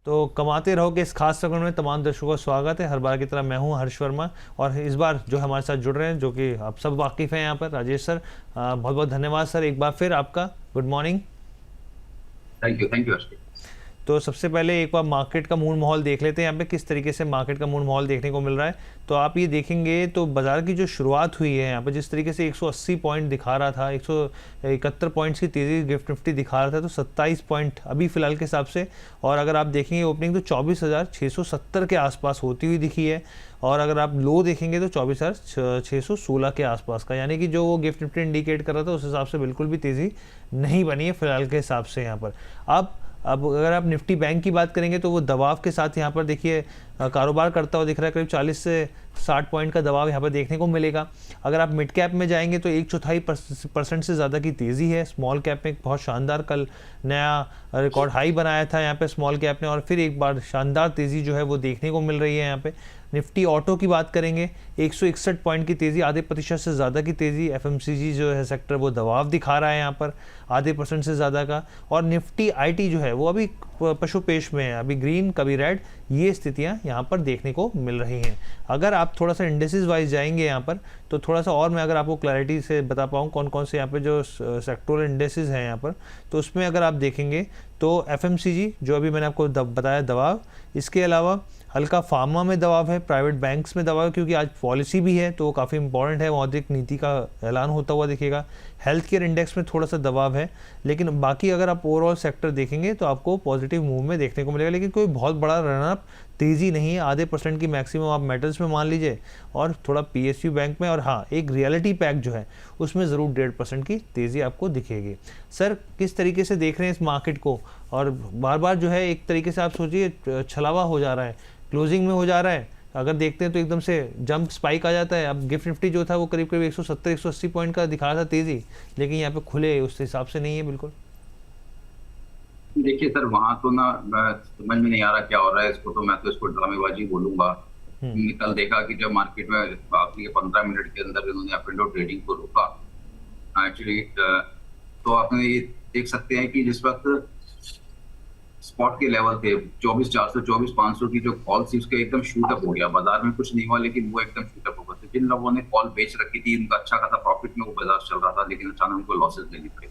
तो कमाते रहो के इस खास सेगमेंट में तमाम दर्शकों का स्वागत है। हर बार की तरह मैं हूं हर्ष वर्मा और इस बार जो हमारे साथ जुड़ रहे हैं, जो कि आप सब वाकिफ़ हैं, यहाँ पर राजेश सर। बहुत बहुत धन्यवाद सर, एक बार फिर आपका गुड मॉर्निंग। थैंक यू हर्ष। तो सबसे पहले एक बार मार्केट का मूड माहौल देख लेते हैं यहाँ पे किस तरीके से मार्केट का मूड माहौल देखने को मिल रहा है। तो आप ये देखेंगे तो बाजार की जो शुरुआत हुई है यहाँ पे जिस तरीके से 180 पॉइंट दिखा रहा था, 171 पॉइंट्स की तेज़ी गिफ्ट निफ्टी दिखा रहा था, तो 27 पॉइंट अभी फिलहाल के हिसाब से। और अगर आप देखेंगे ओपनिंग तो 24,670 के आसपास होती हुई दिखी है। और अगर आप लो देखेंगे तो 24,616 के आसपास का, यानी कि जो वो गिफ्ट निफ्टी इंडिकेट कर रहा था उस हिसाब से बिल्कुल भी तेज़ी नहीं बनी है फिलहाल के हिसाब से यहाँ पर। अब अगर आप निफ्टी बैंक की बात करेंगे तो वो दबाव के साथ यहाँ पर देखिए कारोबार करता हुआ दिख रहा है। करीब 40 से 60 पॉइंट का दबाव यहाँ पर देखने को मिलेगा। अगर आप मिड कैप में जाएंगे तो 1/4% से ज़्यादा की तेज़ी है। स्मॉल कैप में एक बहुत शानदार कल नया रिकॉर्ड हाई बनाया था यहाँ पे स्मॉल कैप ने, और फिर एक बार शानदार तेज़ी जो है वो देखने को मिल रही है यहाँ पे। निफ्टी ऑटो की बात करेंगे 161 पॉइंट की तेज़ी, आधे प्रतिशत से ज़्यादा की तेज़ी। एफएमसीजी जो है सेक्टर वो दबाव दिखा रहा है यहाँ पर आधे % से ज़्यादा का। और निफ्टी आईटी जो है वो अभी पशुपेश में है, अभी ग्रीन कभी रेड, ये स्थितियाँ यहाँ पर देखने को मिल रही हैं। अगर आप थोड़ा सा इंडेसिस वाइज जाएंगे यहाँ पर तो थोड़ा सा और मैं अगर आपको क्लैरिटी से बता पाऊँ कौन कौन से यहाँ पे जो सेक्टोरल इंडेसिस हैं यहाँ पर, तो उसमें अगर आप देखेंगे तो एफएमसीजी जो अभी मैंने आपको बताया दबाव, इसके अलावा हल्का फार्मा में दबाव है, प्राइवेट बैंक्स में दबाव है क्योंकि आज पॉलिसी भी है तो काफ़ी इंपॉर्टेंट है, मौद्रिक नीति का ऐलान होता हुआ दिखेगा। हेल्थ केयर इंडेक्स में थोड़ा सा दबाव है, लेकिन बाकी अगर आप ओवरऑल सेक्टर देखेंगे तो आपको पॉजिटिव मूव में देखने को मिलेगा, लेकिन कोई बहुत बड़ा रनअप तेज़ी नहीं है। आधे % की मैक्सिमम आप मेटल्स में मान लीजिए और थोड़ा पीएसयू बैंक में, और हाँ एक रियलिटी पैक जो है उसमें ज़रूर 1.5% की तेज़ी आपको दिखेगी। सर किस तरीके से देख रहे हैं इस मार्केट को? और बार बार जो है एक तरीके से आप सोचिए छलावा हो जा रहा है, क्लोजिंग में हो जा रहा है। अगर देखते हैं तो एकदम से जंप स्पाइक आ जाता है। अब गिफ्ट निफ्टी जो था वो करीब करीब 170-180 पॉइंट का दिखा रहा था तेज़ी, लेकिन यहाँ पे खुले उस हिसाब से नहीं है बिल्कुल। देखिए सर, वहां तो ना समझ में नहीं आ रहा क्या हो रहा है। इसको ड्रामेबाजी बोलूंगा। कल देखा कि जब मार्केट में आखिरी 15 मिनट के अंदर इन्होंने अप एंड डाउन ट्रेडिंग को रोका एक्चुअली, तो आपने ये देख सकते हैं कि जिस वक्त स्पॉट के लेवल थे 24,400 24,500 की जो कॉल थी उसके एकदम शूटअप हो गया। बाजार में कुछ नहीं हुआ लेकिन वो एकदम शूटअप हो गया। जिन लोगों ने कॉल बेच रखी थी उनका अच्छा खासा प्रॉफिट में वो बाजार चल रहा था, लेकिन अचानक उनको लॉसेस लेने पड़े।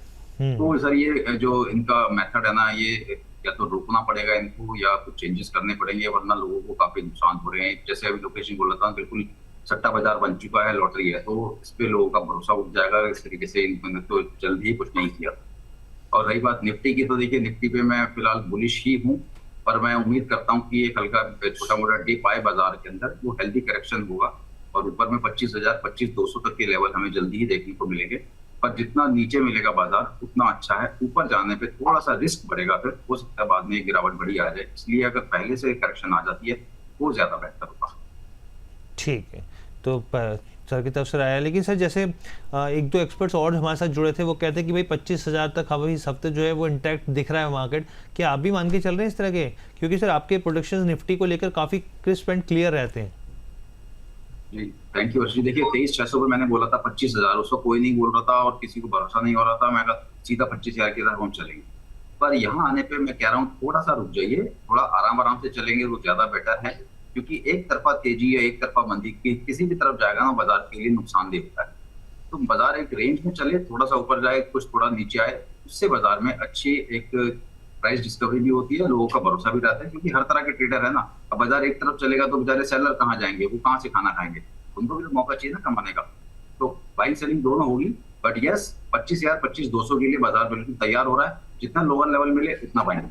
तो सर ये जो इनका मेथड है ना, ये या तो रोकना पड़ेगा इनको या कुछ चेंजेस करने पड़ेंगे, वरना लोगों को काफी नुकसान हो रहे हैं। जैसे अभी लोकेशन बोल रहा था, बिल्कुल सट्टा बाजार बन चुका है, लॉटरी है, तो इस पे लोगों का भरोसा उठ जाएगा। इस तरीके से इन्होंने तो जल्द ही कुछ नहीं किया। और रही बात निफ्टी की, तो देखिए निफ्टी पे मैं फिलहाल बुलिश ही हूँ, पर मैं उम्मीद करता हूँ कि एक हल्का छोटा मोटा डिप आए बाजार के अंदर, वो हेल्दी करेक्शन होगा और ऊपर में 25,000 25,200 तक के लेवल हमें जल्दी ही देखने को मिलेंगे। पर जितना नीचे मिलेगा बाजार उतना अच्छा है, ऊपर जाने पे थोड़ा सा रिस्क बढ़ेगा, फिर हो सकता है बाद में गिरावट बड़ी आ जाए। इसलिए अगर पहले से करेक्शन आ जाती है वो ज्यादा बेहतर होगा। ठीक है, तो सर की तरफ से आया। लेकिन सर जैसे एक दो एक्सपर्ट्स और हमारे साथ जुड़े थे, वो कहते हैं कि भाई 25,000 तक अभी इस हफ्ते जो है वो इंटैक्ट दिख रहा है मार्केट। क्या आप भी मान के चल रहे हैं इस तरह के? क्योंकि सर आपके प्रोडक्शंस निफ्टी को लेकर काफ़ी क्रिस्प एंड क्लियर रहते हैं। जी थैंक यू अर्शी। देखिए 23,600 पर मैंने बोला था 25,000, उसको कोई नहीं बोल रहा था और किसी को भरोसा नहीं हो रहा था। मैं कहा सीधा 25,000 की तरफ हम चलेंगे, पर यहाँ आने पे मैं कह रहा हूँ थोड़ा सा रुक जाइए, थोड़ा आराम से चलेंगे वो ज्यादा बेटर है। क्योंकि एक तरफा तेजी या एक तरफा मंदी किसी भी तरफ जाएगा ना बाजार के लिए नुकसानदेह होता है। तो बाजार एक रेंज में चले, थोड़ा सा ऊपर जाए, कुछ थोड़ा नीचे आए, उससे बाजार में अच्छी एक प्राइस डिस्कवरी भी होती है, लोगों का भरोसा भी रहता है। क्योंकि हर तरह के ट्रेडर है ना, अब बाजार एक तरफ चलेगा तो बेचारे सेलर कहाँ जाएंगे, वो कहाँ से खाना खाएंगे, उनको भी तो मौका चाहिए ना कमाने का। तो बाइंग सेलिंग दोनों होगी, बट यस 25,000 25,200 के लिए बाजार बिल्कुल तैयार हो रहा है। जितना लोअर लेवल मिले उतना बाइंग।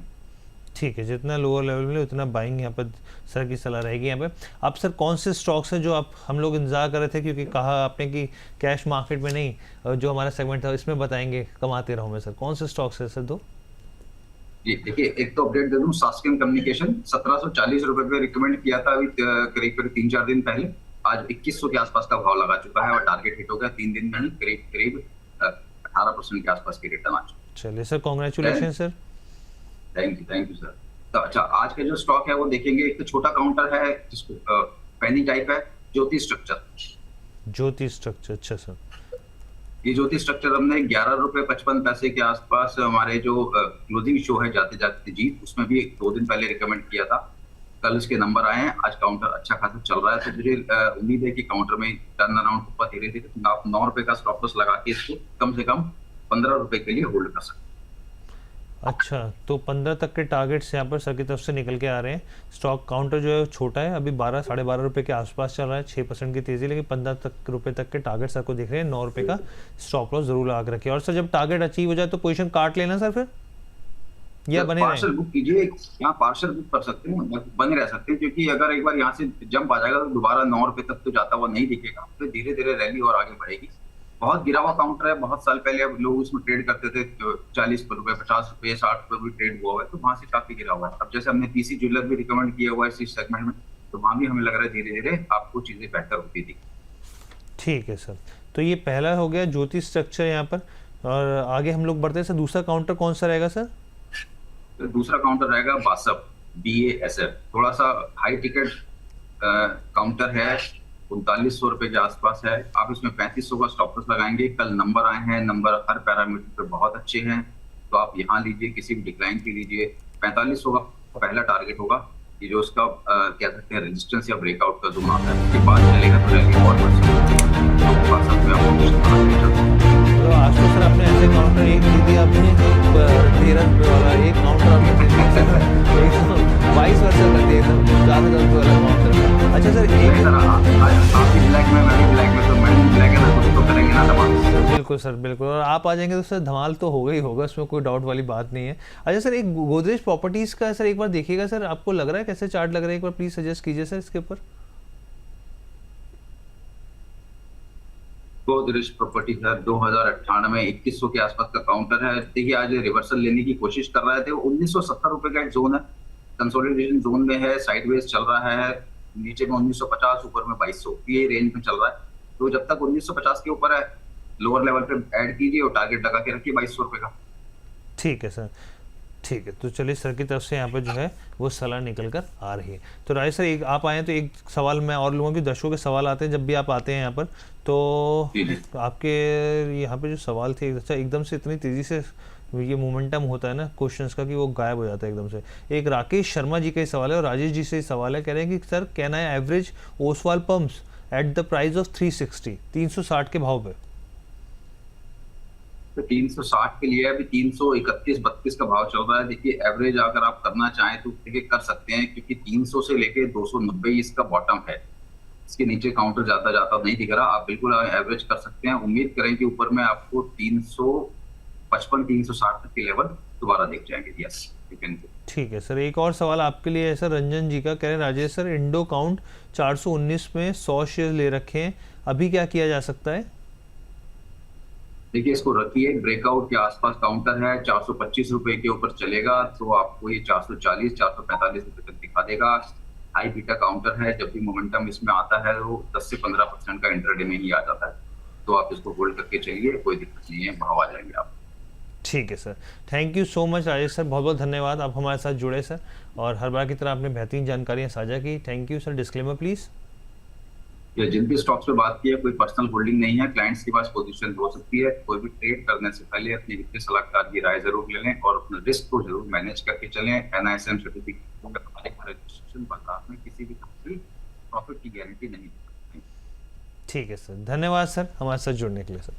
ठीक है, जितना लोअर लेवल मिले उतना बाइंग यहाँ पर सर की सलाह रहेगी यहाँ पे। अब सर कौन से स्टॉक्स हैं जो आप हम लोग इंतजार कर रहे थे, क्योंकि कहा आपने कि कैश मार्केट में नहीं, जो हमारा सेगमेंट था इसमें बताएंगे कमाते रहो में, सर कौन से स्टॉक्स है सर दो? जी देखिए, एक तो अपडेट दे दूं, सास्केन कम्युनिकेशन 1740 रुपए पे रिकमेंड किया था अभी करीब 3-4 दिन पहले, आज 2100 के आसपास का भाव लगा चुका है और टारगेट हिट हो गया। 3 दिन में ही करीब 18% के आसपास की रिटर्न आ चुका। चलिए sir, congratulation sir. Thank you sir. तो अच्छा, आज का जो स्टॉक है वो देखेंगे, एक तो छोटा काउंटर है जिसको पेनी टाइप है, ज्योति स्ट्रक्चर। ज्योति स्ट्रक्चर, अच्छा सर। ये ज्योति स्ट्रक्चर हमने 11 रुपए 55 पैसे के आसपास हमारे जो क्लोजिंग शो है जाते जाते जीत, उसमें भी 2 दिन पहले रिकमेंड किया था। कल इसके नंबर आए हैं, आज काउंटर अच्छा खासा चल रहा है, तो मुझे उम्मीद है कि काउंटर में टर्न अराउंड होगा धीरे धीरे। आप 9 रुपए का स्टॉप लॉस लगा के इसको कम से कम 15 रुपए के लिए होल्ड कर सकते हैं। अच्छा, तो 15 तक के टारगेट्स यहाँ पर सर की तरफ से निकल के आ रहे हैं। स्टॉक काउंटर जो है छोटा है, अभी 12 साढ़े 12 रुपये के आसपास चल रहा है, 6% की तेज़ी, लेकिन 15 रुपये तक के टारगेट सर को दिख रहे हैं। 9 रुपये का स्टॉप लॉस जरूर लगा के रखिए। और सर जब टारगेट अचीव हो जाए तो पोजीशन काट लेना सर फिर, या बने पार्शल बुक कीजिए, यहाँ पार्शल बुक कर सकते हैं, बने रह सकते हैं, क्योंकि अगर एक बार यहाँ से जंप आ जाएगा तो दोबारा 9 रुपए तक तो जाता हुआ नहीं दिखेगा, फिर धीरे धीरे रैली और आगे बढ़ेगी। बहुत गिरा हुआ काउंटर है, बहुत साल पहले अब लोग उसमें ट्रेड करते थे, 40 रुपए 50 रुपए 60 रुपए भी ट्रेड हुआ है, तो वहां से काफी गिरा हुआ है। अब जैसे हमने पीसी ज्वेलर भी रिकमेंड किया हुआ है इस सेगमेंट में, तो वहां भी हमें लग रहा है धीरे धीरे आपको चीजें बेहतर होती थी। ठीक है सर, तो ये पहला हो गया ज्योति स्ट्रक्चर यहाँ पर, और आगे हम लोग बढ़ते हैं सर। दूसरा काउंटर कौन सा रहेगा सर? तो दूसरा काउंटर रहेगा बासप, BASF, थोड़ा सा हाई टिकट काउंटर है, 3900 रुपए के आसपास है। आप इसमें 3500 का स्टॉप लॉस लगाएंगे। कल नंबर आए हैं, नंबर हर पैरामीटर पे बहुत अच्छे हैं, तो आप यहाँ लीजिए, किसी भी डिक्लाइन के लीजिए। 4500 का पहला टारगेट होगा, ये जो उसका कह सकते हैं रेजिस्टेंस या ब्रेकआउट का जोन आता है, उसके बाद चलेगा तो रैली और बढ़ सकती है। तो आज तो सर आपने ऐसे काउंटर एक दे दिया, आपने 13 रुपये वाला एक काउंटर आपने दे दिया, 22 वर्ष कर दिया एकदम ज़्यादा रुपये वाला काउंटर। अच्छा सर, आप भी ब्लैक में, मैं भी ब्लैक में, तो मैं भी ब्लैक है ना, कुछ तो करेंगे ना धमाल। बिल्कुल सर, बिल्कुल, और आप आ जाएंगे तो सर धमाल तो होगा ही होगा, उसमें कोई डाउट वाली बात नहीं है। अच्छा सर, एक गोदरेज प्रॉपर्टीज़ का सर एक बार देखिएगा सर, आपको लग रहा है कैसे चार्ट लग रहा है, एक बार प्लीज़ सजेस्ट कीजिए सर इसके ऊपर। गोदरेज प्रॉपर्टी सर 2098 में 2100 के आसपास का काउंटर है। देखिए आज रिवर्सल लेने की कोशिश कर रहे थे, 1970 रुपए का एक जोन है, कंसोलिडेशन जोन में है, साइडवेज चल रहा है, नीचे में 1950, ऊपर में 2200, ये रेंज में चल रहा है। तो जब तक 1950 के ऊपर है, लोअर लेवल पे ऐड कीजिए और टारगेट लगा के रखिए 2200 रुपए का। ठीक है सर, ठीक है, तो चलिए सर की तरफ से यहाँ पे जो है वो सलाह निकल कर आ रही है। तो राजेश सर, एक आप आए हैं तो एक सवाल मैं और लूँगा, कि दर्शकों के सवाल आते हैं जब भी आप आते हैं यहाँ पर, तो आपके यहाँ पे जो सवाल थे, अच्छा एकदम से इतनी तेज़ी से ये मोमेंटम होता है ना क्वेश्चंस का कि वो गायब हो जाता है एकदम से। एक राकेश शर्मा जी का ही सवाल है और राजेश जी से ही सवाल है, कह रहे हैं कि sir can I average Oswal pumps at the price of 360, 360 के भाव पे? तो 360 के लिए अभी 331-32 का भाव चल रहा है। देखिए एवरेज अगर आप करना चाहें तो देखिए कर सकते हैं, क्योंकि 300 से लेके 290 इसका बॉटम है, इसके नीचे काउंटर जाता जाता नहीं दिख रहा। आप बिल्कुल एवरेज कर सकते हैं, उम्मीद करें कि ऊपर में आपको 355-360 तक के लेवल दोबारा दिख जाएंगे। यस, ठीक है सर, एक और सवाल आपके लिए है सर, रंजन जी का, कह रहे हैं राजेश सर इंडो काउंट 419 में 100 शेयर ले रखे हैं, अभी क्या किया जा सकता है? देखिए इसको रखिए, ब्रेकआउट के आसपास काउंटर है, 425 रुपए के ऊपर चलेगा तो आपको ये 440-445 रुपए तक दिखा देगा। हाई बीटा काउंटर है, जब भी मोमेंटम इसमें आता है वो 10 से 15% का इंट्राडे में ही आ जाता है, तो आप इसको होल्ड करके चलिए, कोई दिक्कत नहीं है, भाव आ जाएंगे आप। ठीक है sir, thank you so much Rajesh sir, बहुत बहुत धन्यवाद, आप हमारे साथ जुड़े सर, और हर बार की तरह आपने बेहतरीन जानकारियाँ साझा की। Thank you sir. Disclaimer please. या जिन भी स्टॉक्स पे बात की है, कोई पर्सनल होल्डिंग नहीं है, क्लाइंट्स के पास पोजीशन हो सकती है। कोई भी ट्रेड करने से पहले अपनी वित्तीय सलाहकार की राय जरूर ले लें और अपने रिस्क को जरूर मैनेज करके चलें। NISM सर्टिफिकेट रजिस्ट्रेशन बाजार में किसी भी प्रॉफिट की गारंटी नहीं। ठीक है सर, धन्यवाद सर हमारे साथ जुड़ने के लिए सर।